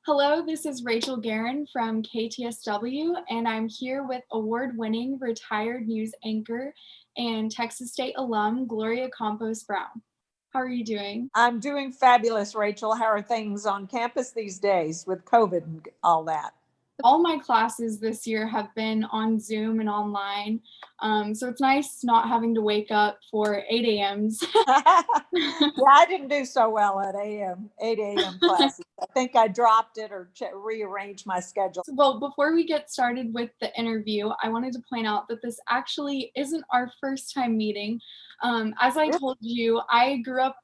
Hello, this is Rachel Guerin from KTSW, and I'm here with award-winning retired news anchor and Texas State alum, Gloria Campos Brown. How are you doing? I'm doing fabulous, Rachel. How are things on campus these days with COVID and all that? All my classes this year have been on Zoom and online, so it's nice not having to wake up for 8 a.m.s. Yeah, I didn't do so well at 8 a.m. classes. I think I dropped it or rearranged my schedule. Well, before we get started with the interview, I wanted to point out that this actually isn't our first time meeting. As I told you, I grew up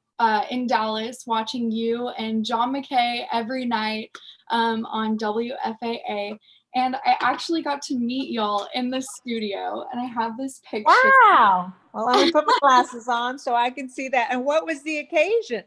in Dallas watching you and John McKay every night on WFAA. And I actually got to meet y'all in the studio, and I have this picture. Wow. Well, let me put my glasses on so I can see that. And what was the occasion?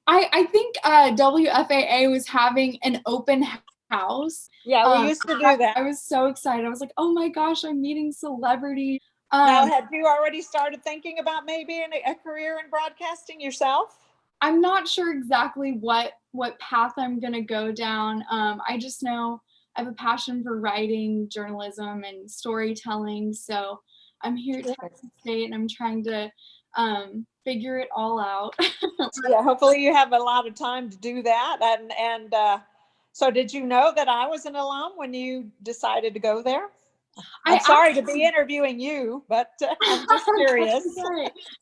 I think WFAA was having an open house. Yeah, we used to do that. I was so excited. I was like, oh my gosh, I'm meeting celebrity. Now, had you already started thinking about maybe a career in broadcasting yourself? I'm not sure exactly what path I'm gonna go down. I just know I have a passion for writing, journalism, and storytelling. So I'm here at Texas State, and I'm trying to figure it all out. Yeah, hopefully you have a lot of time to do that. And so did you know that I was an alum when you decided to go there? I'm sorry to be interviewing you, but I'm just curious.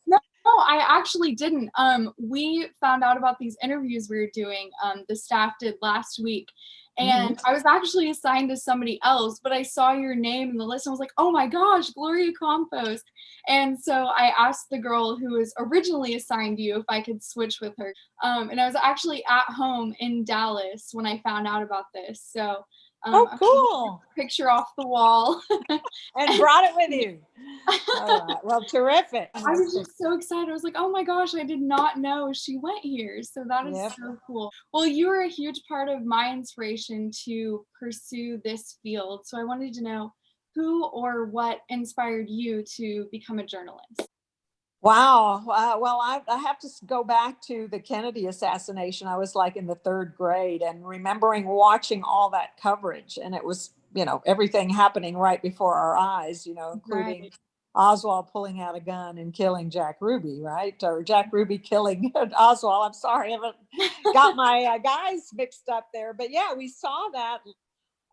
No, I actually didn't. We found out about these interviews we were doing, the staff did last week. And I was actually assigned to somebody else, but I saw your name in the list and I was like, oh my gosh, Gloria Campos. And so I asked the girl who was originally assigned you if I could switch with her. And I was actually at home in Dallas when I found out about this. So oh, cool. Picture off the wall. And brought it with you. All right. Well, terrific. I was just so excited. I was like, oh my gosh, I did not know she went here. So that is so cool. Well, you were a huge part of my inspiration to pursue this field. So I wanted to know who or what inspired you to become a journalist? Wow. Well, I have to go back to the Kennedy assassination. I was like in the third grade and remembering watching all that coverage. And it was, everything happening right before our eyes, including Oswald pulling out a gun and killing Jack Ruby, right? Or Jack Ruby killing Oswald. I'm sorry, I haven't got my guys mixed up there. But yeah, we saw that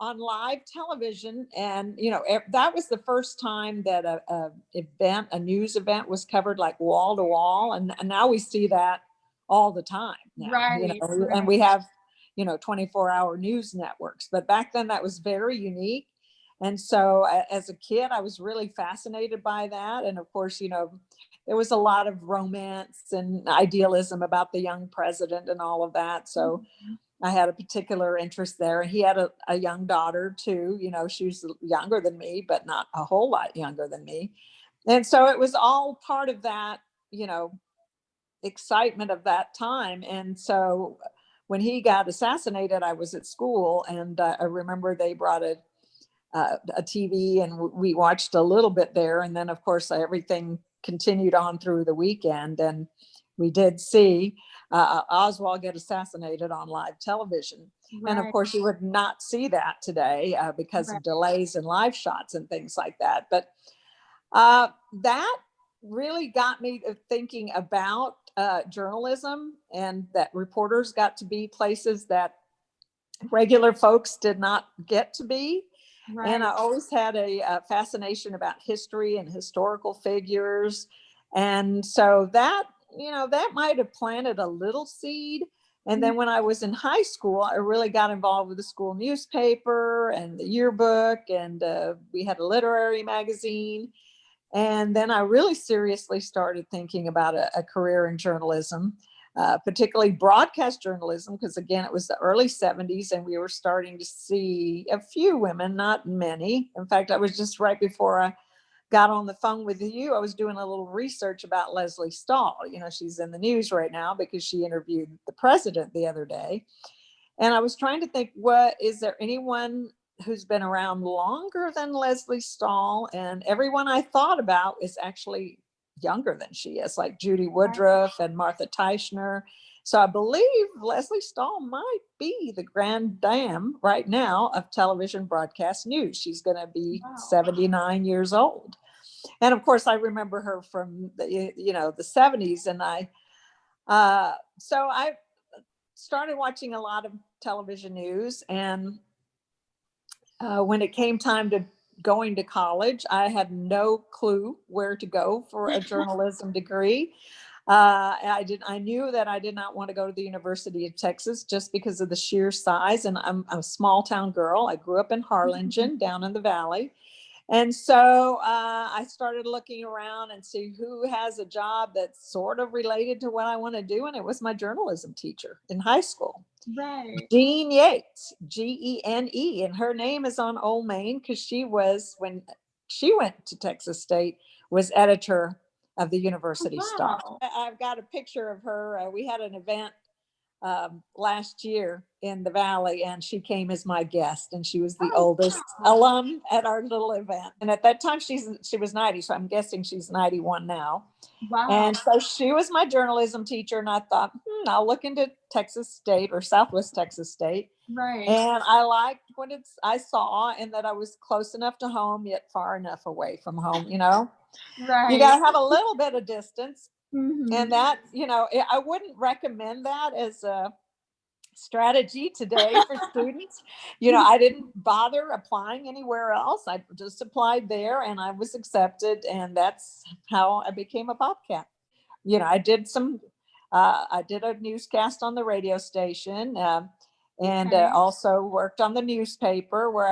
on live television, and that was the first time that a news event was covered like wall to wall, and now we see that all the time now, and we have 24-hour news networks, but back then that was very unique. And so as a kid I was really fascinated by that, and of course there was a lot of romance and idealism about the young president and all of that. So I had a particular interest there. He had a young daughter too. She was younger than me, but not a whole lot younger than me. And so it was all part of that, excitement of that time. And so when he got assassinated, I was at school, and I remember they brought a TV, and we watched a little bit there. And then of course everything continued on through the weekend, and we did see Oswald get assassinated on live television. And of course you would not see that today because of delays in live shots and things like that. But that really got me thinking about journalism, and that reporters got to be places that regular folks did not get to be. And I always had a fascination about history and historical figures. And so that might have planted a little seed. And then when I was in high school, I really got involved with the school newspaper and the yearbook, and we had a literary magazine. And then I really seriously started thinking about a career in journalism, particularly broadcast journalism, because again, it was the early 70s and we were starting to see a few women, not many. In fact, I was just right before I got on the phone with you, I was doing a little research about Leslie Stahl. She's in the news right now because she interviewed the president the other day. And I was trying to think, is there anyone who's been around longer than Leslie Stahl? And everyone I thought about is actually younger than she is, like Judy Woodruff and Martha Teichner. So I believe Leslie Stahl might be the grand dame right now of television broadcast news. She's going to be 79 years old. And of course, I remember her from the 70s. And so I started watching a lot of television news. And when it came time to going to college, I had no clue where to go for a journalism degree. I knew that I did not want to go to the University of Texas just because of the sheer size. And I'm a small town girl. I grew up in Harlingen down in the valley. And so I started looking around and see who has a job that's sort of related to what I want to do. And it was my journalism teacher in high school. Right. Jean Yates, Gene. And her name is on Old Main because she was, when she went to Texas State, was editor of the University Star. I've got a picture of her. We had an event last year in the Valley, and she came as my guest, and she was the oldest alum at our little event. And at that time, she was 90, so I'm guessing she's 91 now. Wow. And so she was my journalism teacher, and I thought, I'll look into Texas State or Southwest Texas State. Right. And I liked what I saw, and that I was close enough to home, yet far enough away from home, Right. You got to have a little bit of distance. Mm-hmm. And that, I wouldn't recommend that as a strategy today for students. I didn't bother applying anywhere else. I just applied there and I was accepted. And that's how I became a Bobcat. I did I did a newscast on the radio station and also worked on the newspaper where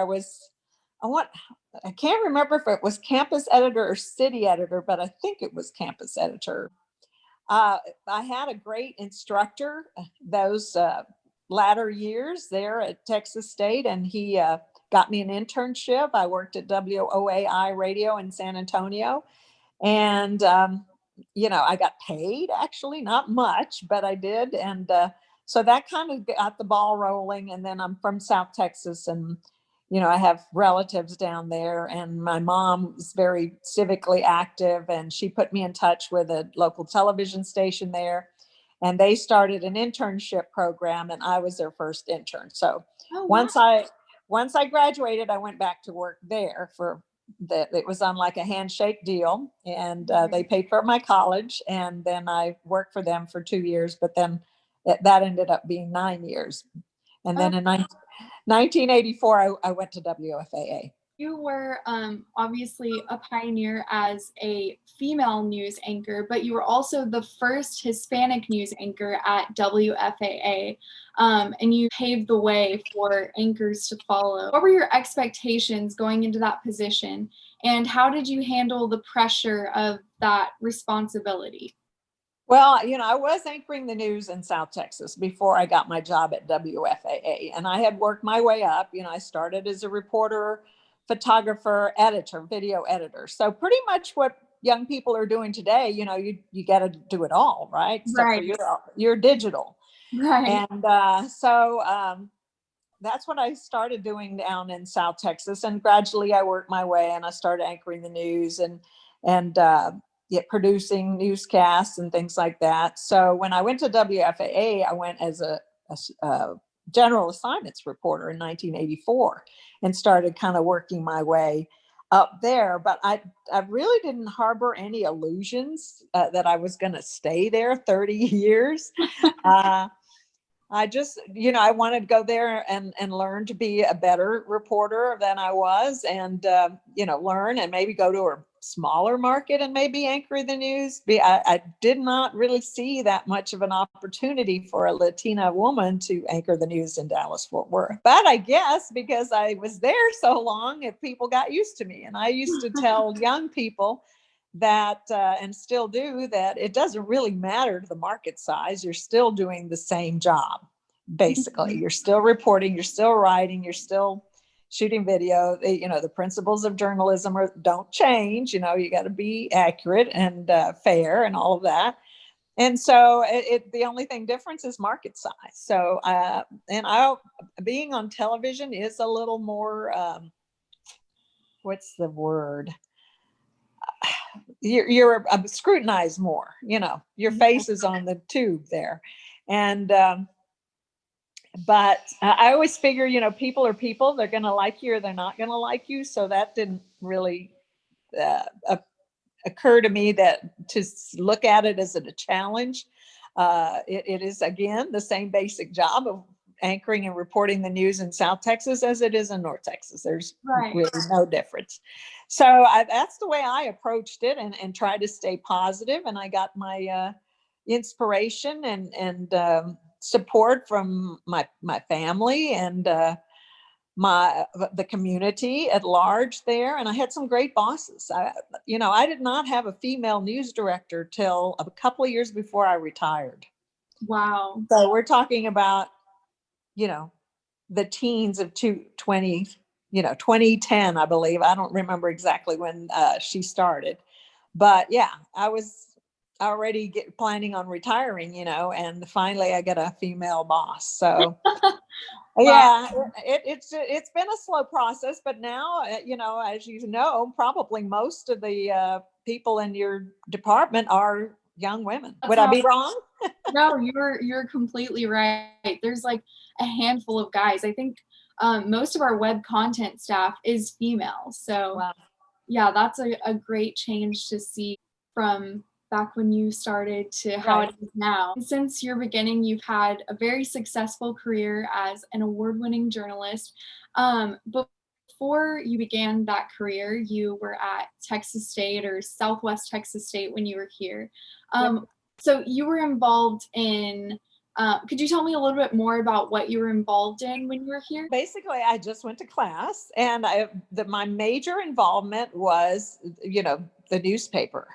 I can't remember if it was campus editor or city editor, but I think it was campus editor. I had a great instructor those latter years there at Texas State, and he got me an internship. I worked at WOAI radio in San Antonio, and I got paid, actually not much, but I did. And so that kind of got the ball rolling. And then I'm from South Texas, and I have relatives down there, and my mom is very civically active, and she put me in touch with a local television station there, and they started an internship program, and I was their first intern. So once I graduated, I went back to work there it was on like a handshake deal, and they paid for my college, and then I worked for them for 2 years, but then that ended up being 9 years. And then in 1984, I went to WFAA. You were obviously a pioneer as a female news anchor, but you were also the first Hispanic news anchor at WFAA, and you paved the way for anchors to follow. What were your expectations going into that position, and how did you handle the pressure of that responsibility? Well, I was anchoring the news in South Texas before I got my job at WFAA, and I had worked my way up. I started as a reporter, photographer, editor, video editor. So pretty much what young people are doing today, you got to do it all, right? Except for you're digital. Right. And so that's what I started doing down in South Texas. And gradually I worked my way, and I started anchoring the news and producing newscasts and things like that. So when I went to WFAA, I went as a general assignments reporter in 1984 and started kind of working my way up there. But I really didn't harbor any illusions that I was going to stay there 30 years. I just, I wanted to go there and learn to be a better reporter than I was, and, learn and maybe go to a smaller market and maybe anchor the news. I did not really see that much of an opportunity for a Latina woman to anchor the news in Dallas-Fort Worth. But I guess because I was there so long, people got used to me. And I used to tell young people that, and still do, that it doesn't really matter the market size. You're still doing the same job. Basically, you're still reporting, you're still writing, you're still shooting video. The principles of journalism don't change. You got to be accurate and fair and all of that. And so the only thing difference is market size. So, being on television is a little more, what's the word? You're scrutinized more, your face is on the tube there. And, but I always figure, people are people, they're going to like you or they're not going to like you. So that didn't really occur to me that to look at it as a challenge. It is, again, the same basic job of anchoring and reporting the news in South Texas as it is in North Texas. There's really no difference. So that's the way I approached it, and tried to stay positive. And I got my inspiration and support from my family and the community at large there. And I had some great bosses. I did not have a female news director till a couple of years before I retired. Wow. So we're talking about, the teens of 2010, I believe. I don't remember exactly when she started, but yeah, I was already planning on retiring, and finally I got a female boss. So yeah, it's been a slow process, but now, as you know, probably most of the people in your department are young women. Would I be wrong? No, you're completely right. There's like a handful of guys. I think most of our web content staff is female. So Wow. Yeah, that's a great change to see from back when you started to how it is now. Since your beginning, you've had a very successful career as an award-winning journalist. But before you began that career, you were at Texas State or Southwest Texas State when you were here. So you were involved in, could you tell me a little bit more about what you were involved in when you were here? Basically, I just went to class, and my major involvement was, the newspaper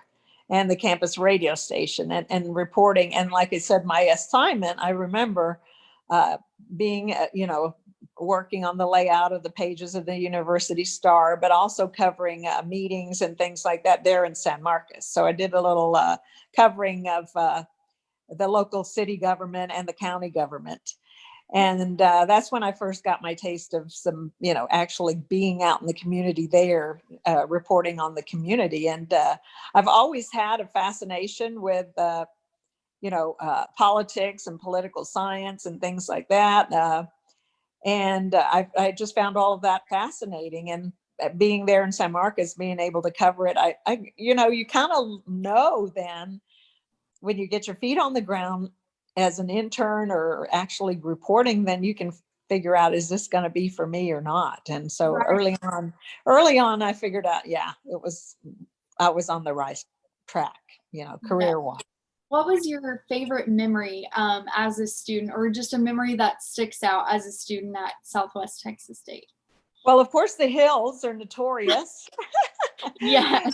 and the campus radio station and reporting. And like I said, my assignment, I remember being, working on the layout of the pages of the University Star, but also covering meetings and things like that there in San Marcos. So I did a little covering of the local city government and the county government. And that's when I first got my taste of some, actually being out in the community there, reporting on the community. And I've always had a fascination with, politics and political science and things like that. And I just found all of that fascinating. And being there in San Marcos, being able to cover it, you kind of know then when you get your feet on the ground as an intern or actually reporting, then you can figure out, is this going to be for me or not? And so early on, I figured out, I was on the right track, career wise. What was your favorite memory as a student, or just a memory that sticks out as a student at Southwest Texas State? Well, of course, the hills are notorious. Yeah.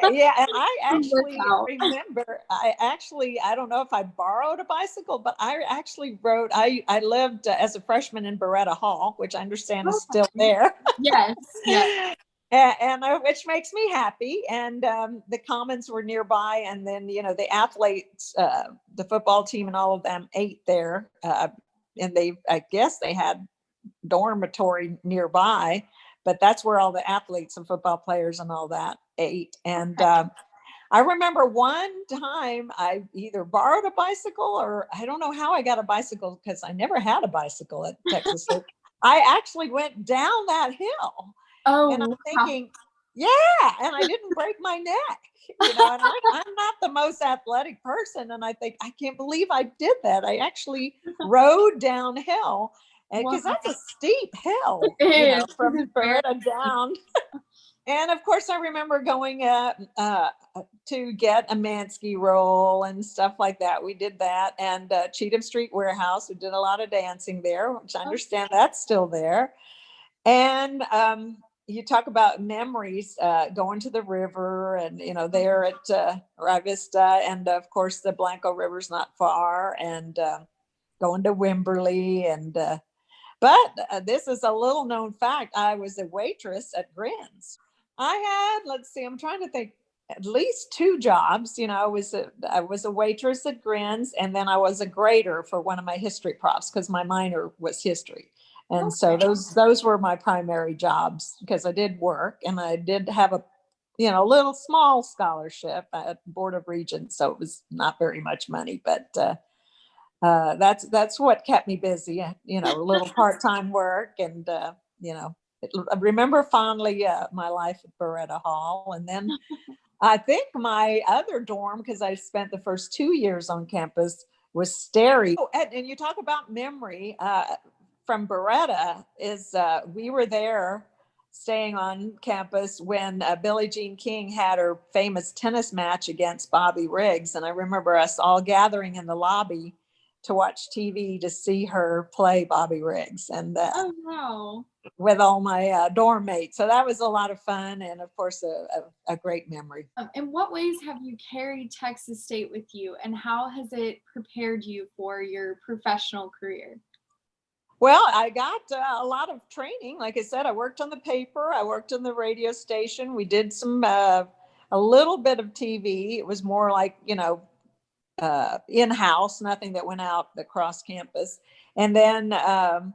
Yeah. And I actually remember, I don't know if I borrowed a bicycle, but I actually I lived as a freshman in Beretta Hall, which I understand is still there. Yes. And which makes me happy. And the commons were nearby. And then, the athletes, the football team and all of them ate there. And I guess they had dormitory nearby, but that's where all the athletes and football players and all that ate. And I remember one time I either borrowed a bicycle, or I don't know how I got a bicycle, because I never had a bicycle at Texas State. I actually went down that hill. Oh, and I'm thinking, yeah, and I didn't break my neck, and I'm not the most athletic person. And I think, I can't believe I did that. I actually rode downhill, because that's a steep hill, from Beretta down. And of course, I remember going to get a Mansky roll and stuff like that. We did that. And Cheatham Street Warehouse, we did a lot of dancing there, which I understand that's still there. And you talk about memories, going to the river and, there at Rivista. And of course, the Blanco River's not far. And going to Wimberley. And but this is a little known fact. I was a waitress at Grins. I had, let's see, I'm trying to think, at least 2 jobs. I was a waitress at Grins, and then I was a grader for one of my history profs, because my minor was history. And so those were my primary jobs, because I did work, and I did have a little small scholarship at Board of Regents. So it was not very much money, but that's what kept me busy, you know, a little part-time work. And, you know, I remember fondly my life at Beretta Hall. And then I think my other dorm, because I spent the first 2 years on campus, was Sterry. Oh, and you talk about memory from Beretta is we were there staying on campus when Billie Jean King had her famous tennis match against Bobby Riggs. And I remember us all gathering in the lobby to watch TV to see her play Bobby Riggs. And Oh, wow. with all my dorm mates. So that was a lot of fun, and of course, a great memory. In what ways have you carried Texas State with you, and how has it prepared you for your professional career? Well, I got a lot of training. Like I said, I worked on the paper, I worked on the radio station. We did some, a little bit of TV. It was more like, you know, in-house, nothing that went out across campus. And then I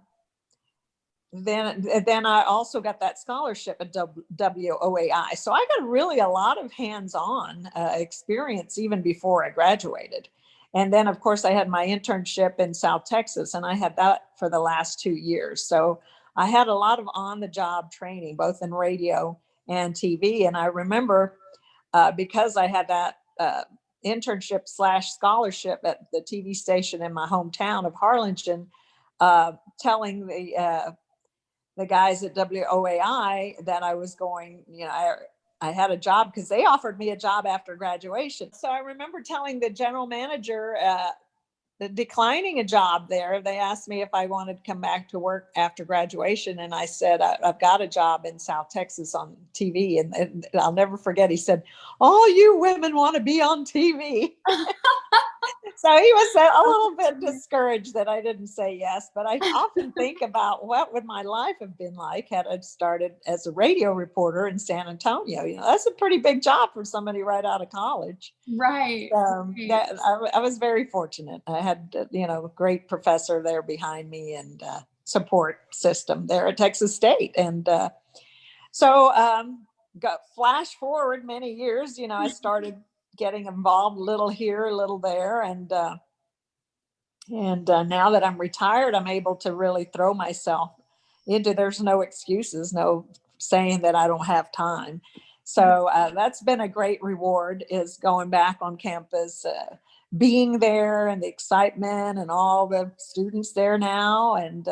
also got that scholarship at WOAI. So I got really a lot of hands-on experience even before I graduated. And then, of course, I had my internship in South Texas, and I had that for the last 2 years. So I had a lot of on-the-job training, both in radio and TV. And I remember because I had that internship / scholarship at the TV station in my hometown of Harlingen, telling the guys at WOAI that I was going, you know, I had a job because they offered me a job after graduation. So I remember telling the general manager, declining a job there. They asked me if I wanted to come back to work after graduation. And I said, I've got a job in South Texas on TV. And I'll never forget, he said, all you women want to be on TV. So he was a little bit discouraged that I didn't say yes, but I often think about what would my life have been like had I started as a radio reporter in San Antonio. You know, that's a pretty big job for somebody right out of college. Right. That I was very fortunate. I had, you know, a great professor there behind me, and support system there at Texas State. And so got flash forward many years, you know, I started getting involved a little here, a little there. And now that I'm retired, I'm able to really throw myself into, there's no excuses, no saying that I don't have time. So that's been a great reward, is going back on campus, being there, and the excitement and all the students there now. And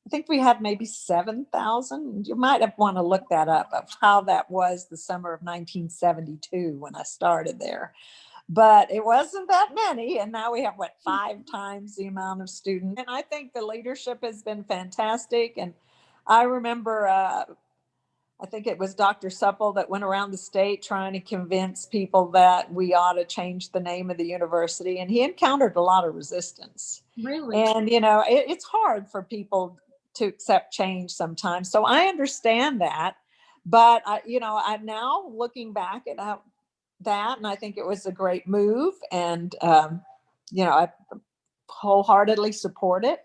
I think we had maybe 7,000. You might have want to look that up, of how that was the summer of 1972 when I started there. But it wasn't that many. And now we have, what, 5 times the amount of students. And I think the leadership has been fantastic. And I remember, I think it was Dr. Supple that went around the state trying to convince people that we ought to change the name of the university. And he encountered a lot of resistance. Really? And, you know, it's hard for people to accept change sometimes. So I understand that. But, you know, I'm now looking back at that, and I think it was a great move. And, you know, I wholeheartedly support it.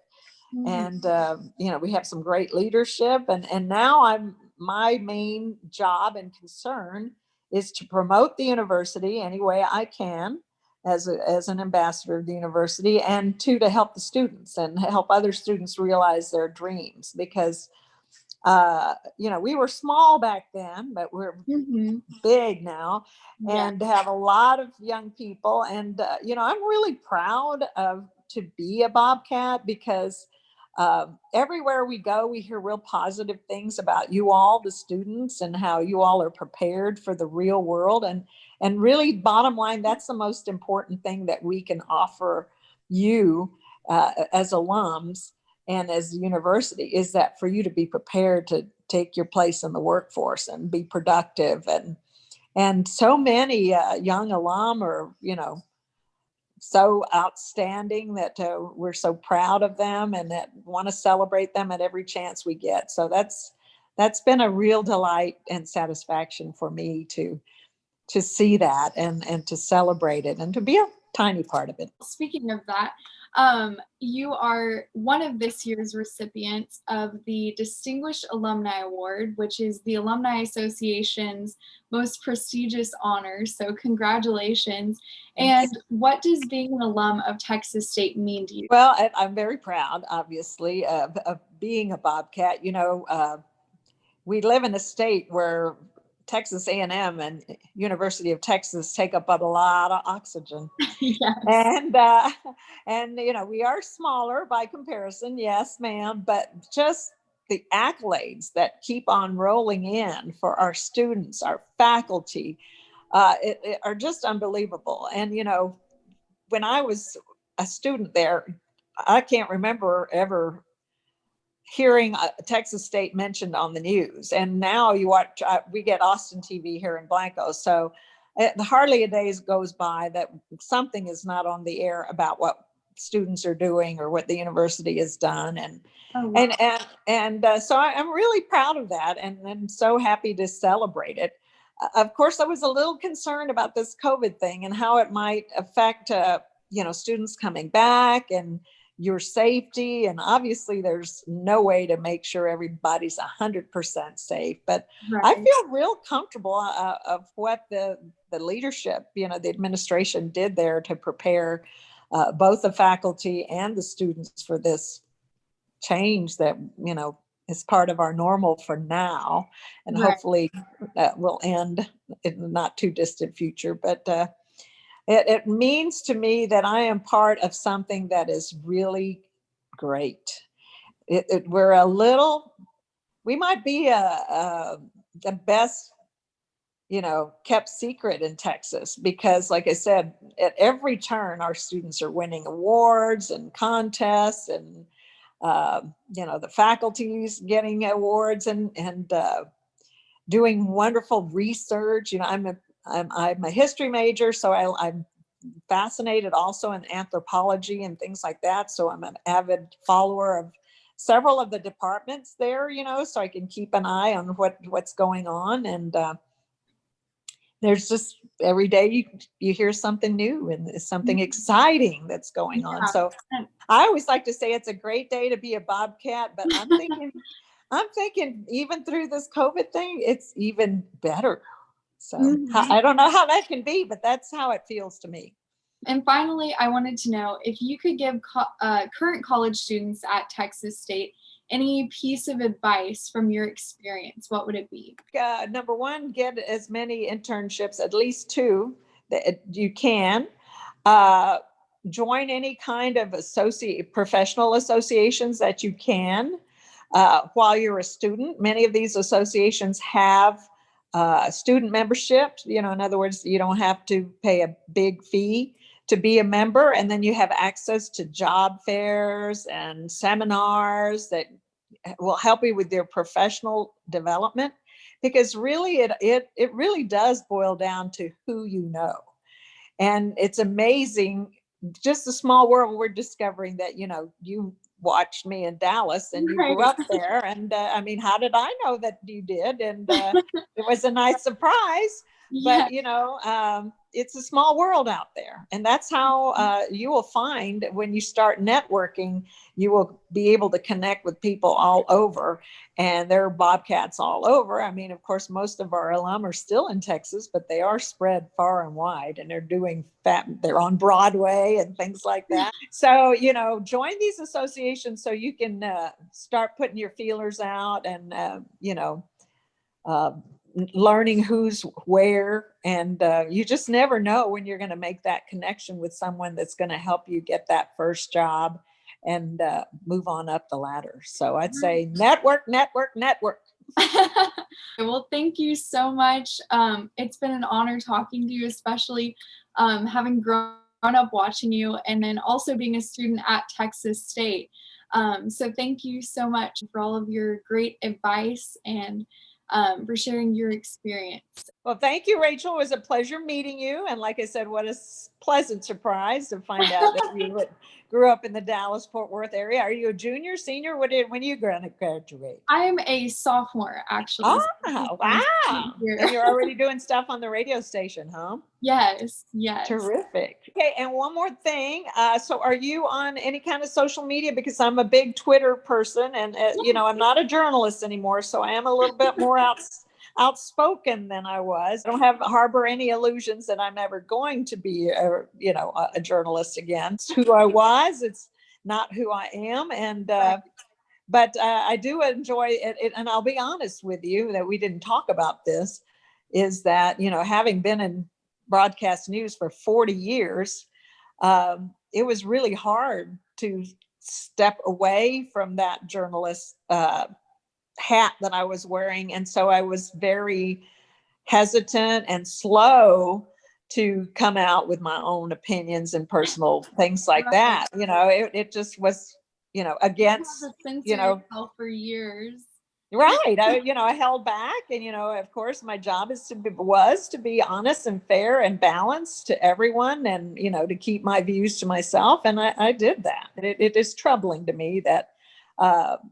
Mhm. And, you know, we have some great leadership. And now my main job and concern is to promote the university any way I can as an ambassador of the university, and to help the students and help other students realize their dreams. Because, you know, we were small back then, but we're Mhm. big now, Yeah. and have a lot of young people. And, you know, I'm really proud to be a Bobcat, because everywhere we go, we hear real positive things about you all, the students, and how you all are prepared for the real world. And really, bottom line, that's the most important thing that we can offer you as alums and as the university, is that for you to be prepared to take your place in the workforce and be productive. And so many young alum are, you know, so outstanding that we're so proud of them, and that want to celebrate them at every chance we get. So that's been a real delight and satisfaction for me to see that, and to celebrate it, and to be a tiny part of it. Speaking of that, You are one of this year's recipients of the Distinguished Alumni Award, which is the Alumni Association's most prestigious honor. So congratulations. And what does being an alum of Texas State mean to you? Well, I'm very proud, obviously, of being a Bobcat. You know, we live in a state where Texas A&M and University of Texas take up a lot of oxygen. Yes. And you know, we are smaller by comparison, yes, ma'am, but just the accolades that keep on rolling in for our students, our faculty, it are just unbelievable. And you know, when I was a student there, I can't remember ever hearing Texas State mentioned on the news. And now you watch, we get Austin TV here in Blanco. So hardly a day goes by that something is not on the air about what students are doing or what the university has done. And Oh, wow. so I'm really proud of that, and I'm so happy to celebrate it. Of course, I was a little concerned about this COVID thing and how it might affect, you know, students coming back and your safety. And obviously there's no way to make sure everybody's 100% safe, but I Right. feel real comfortable of what the leadership, you know, the administration did there to prepare both the faculty and the students for this change that, you know, is part of our normal for now, and Right. hopefully that will end in the not too distant future. But it means to me that I am part of something that is really great. We're a little, we might be the best, you know, kept secret in Texas, because like I said, at every turn, our students are winning awards and contests, and you know, the faculty's getting awards, and doing wonderful research. You know, I'm a history major, so I'm fascinated also in anthropology and things like that. So I'm an avid follower of several of the departments there, you know, so I can keep an eye on what's going on. And there's just every day you hear something new and something exciting that's going on. Yeah. So I always like to say it's a great day to be a Bobcat, but I'm thinking even through this COVID thing, it's even better. So Mhm. I don't know how that can be, but that's how it feels to me. And finally, I wanted to know if you could give current college students at Texas State any piece of advice from your experience, what would it be? Number one, get as many internships, at least two, that you can. Uh, Join any kind of professional associations that you can while you're a student. Many of these associations have student membership. You know, in other words, you don't have to pay a big fee to be a member, and then you have access to job fairs and seminars that will help you with your professional development, because really it really does boil down to who you know. And it's amazing, just a small world. We're discovering that, you know, you watched me in Dallas and you grew Right. up there, and I mean, how did I know that you did? And it was a nice surprise. Yeah. But you know, it's a small world out there, and that's how you will find, when you start networking, you will be able to connect with people all over. And there are Bobcats all over. I mean, of course, most of our alum are still in Texas, but they are spread far and wide, and they're on Broadway and things like that. So, you know, join these associations so you can start putting your feelers out, and, you know, uh, learning who's where. And you just never know when you're going to make that connection with someone that's going to help you get that first job and move on up the ladder. So I'd say network, network, network. Well, thank you so much. It's been an honor talking to you, especially having grown up watching you and then also being a student at Texas State. So thank you so much for all of your great advice and for sharing your experience. Well, thank you, Rachel. It was a pleasure meeting you. And like I said, what a pleasant surprise to find out that you grew up in the Dallas-Fort Worth area. Are you a junior, senior? When are you going to graduate? I'm a sophomore, actually. Oh, So wow. here. And you're already doing stuff on the radio station, huh? Yes, yes. Terrific. Okay, and one more thing. So are you on any kind of social media? Because I'm a big Twitter person, and you know, I'm not a journalist anymore, so I am a little bit more outspoken than I was. I don't have harbor any illusions that I'm ever going to be you know, a journalist again. It's who I was. It's not who I am. And but I do enjoy it, and I'll be honest with you that we didn't talk about this, is that, you know, having been in broadcast news for 40 years, it was really hard to step away from that journalist hat that I was wearing. And so I was very hesitant and slow to come out with my own opinions and personal things like that. You know, it just was, you know, against, you know, for years. Right. I held back, and, of course my job was to be honest and fair and balanced to everyone, and, to keep my views to myself. And I did that. It is troubling to me that,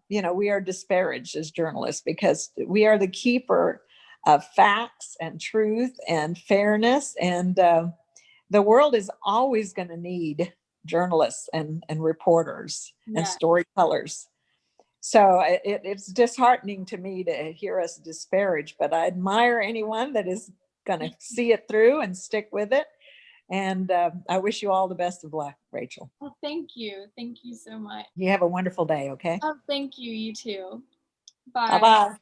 we are disparaged as journalists, because we are the keeper of facts and truth and fairness. And the world is always going to need journalists and reporters and storytellers. So it's disheartening to me to hear us disparage, but I admire anyone that is going to see it through and stick with it. And I wish you all the best of luck, Rachel. Well, thank you. Thank you so much. You have a wonderful day, okay? Oh, thank you. You too. Bye. Bye-bye.